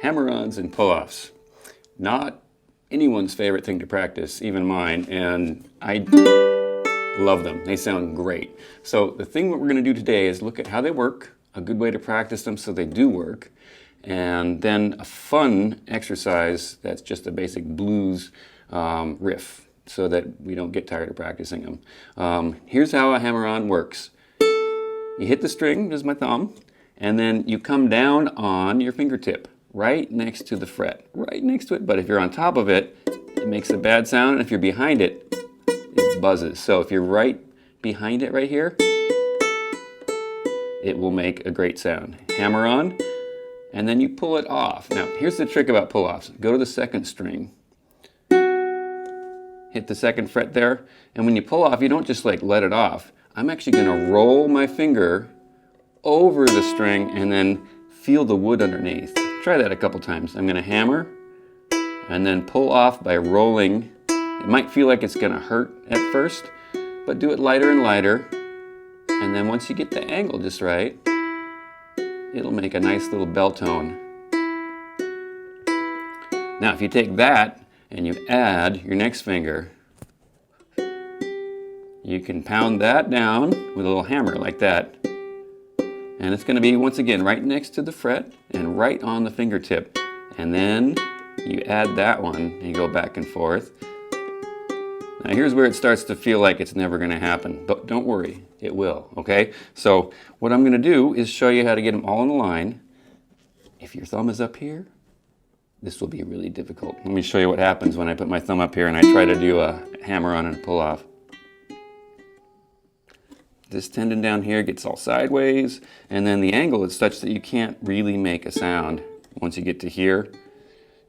hammer-ons and pull-offs. Not anyone's favorite thing to practice, even mine, and I love them. They sound great. So the thing what we're going to do today is look at how they work, a good way to practice them so they do work, and then a fun exercise that's just a basic blues riff so that we don't get tired of practicing them. Here's how a hammer-on works. You hit the string, this is my thumb, and then you come down on your fingertip, right next to the fret, right next to it. But if you're on top of it, it makes a bad sound, and if you're behind it, it buzzes. So if you're right behind it right here, it will make a great sound. Hammer on, and then you pull it off. Now, here's the trick about pull-offs. Go to the second string, hit the second fret there, and when you pull off, you don't just like let it off. I'm actually gonna roll my finger over the string and then feel the wood underneath. Try that a couple times. I'm gonna hammer and then pull off by rolling. It might feel like it's gonna hurt at first, but do it lighter and lighter. And then once you get the angle just right, it'll make a nice little bell tone. Now, if you take that and you add your next finger, you can pound that down with a little hammer like that. And it's going to be, once again, right next to the fret and right on the fingertip. And then you add that one and you go back and forth. Now here's where it starts to feel like it's never going to happen. But don't worry, it will, okay? So what I'm going to do is show you how to get them all in a line. If your thumb is up here, this will be really difficult. Let me show you what happens when I put my thumb up here and I try to do a hammer-on and a pull-off. This tendon down here gets all sideways, and then the angle is such that you can't really make a sound once you get to here.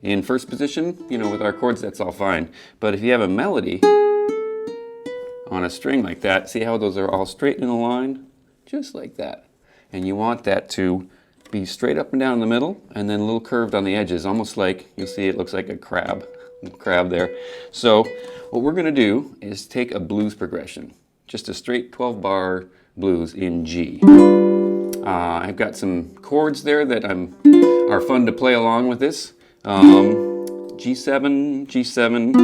In first position, you know, with our chords, that's all fine. But if you have a melody on a string like that, see how those are all straight in a line? Just like that. And you want that to be straight up and down in the middle, and then a little curved on the edges, almost like, you'll see it looks like a crab there. So what we're gonna do is take a blues progression. Just a straight 12-bar blues in G. I've got some chords there that are fun to play along with this. G7, G7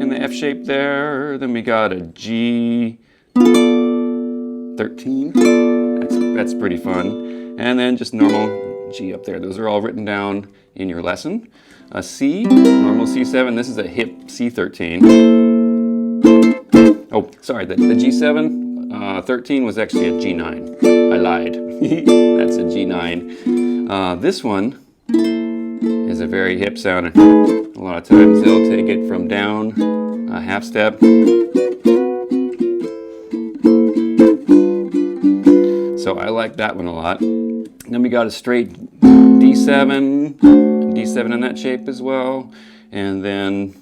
in the F shape there. Then we got a G13. That's pretty fun. And then just normal G up there. Those are all written down in your lesson. A C, normal C7. This is a hip C13. Oh, sorry, the G7, 13 was actually a G9. I lied. That's a G9. This one is a very hip sound. A lot of times they'll take it from down a half step. So I like that one a lot. Then we got a straight D7, D7 in that shape as well, and then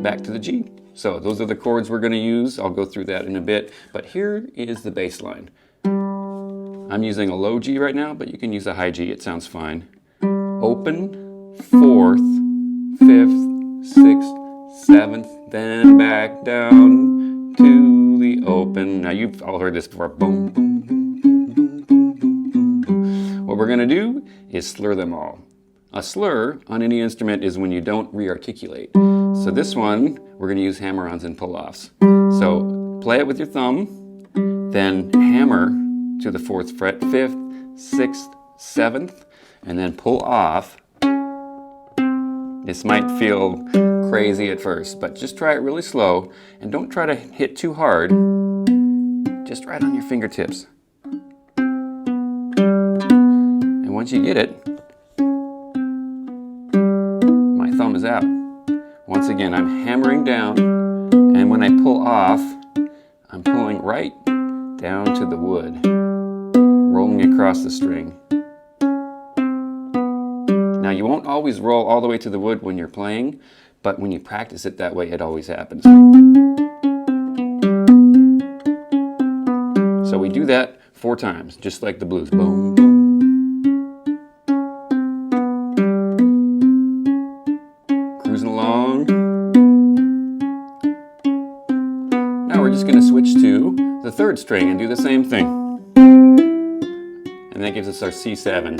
back to the G. So those are the chords we're going to use. I'll go through that in a bit. But here is the bass line. I'm using a low G right now, but you can use a high G. It sounds fine. Open, 4th, 5th, 6th, 7th, then back down to the open. Now you've all heard this before. Boom, boom, boom, boom, boom, boom, boom, boom, boom. What we're going to do is slur them all. A slur on any instrument is when you don't re-articulate. So this one, we're going to use hammer-ons and pull-offs. So play it with your thumb, then hammer to the 4th fret, 5th, 6th, 7th, and then pull off. This might feel crazy at first, but just try it really slow, and don't try to hit too hard. Just right on your fingertips. And once you get it, my thumb is out. Once again, I'm hammering down, and when I pull off, I'm pulling right down to the wood, rolling across the string. Now, you won't always roll all the way to the wood when you're playing, but when you practice it that way, it always happens. So we do that 4 times, just like the blues. Boom, boom. Cruising along. Now we're just going to switch to the 3rd string and do the same thing. And that gives us our C7.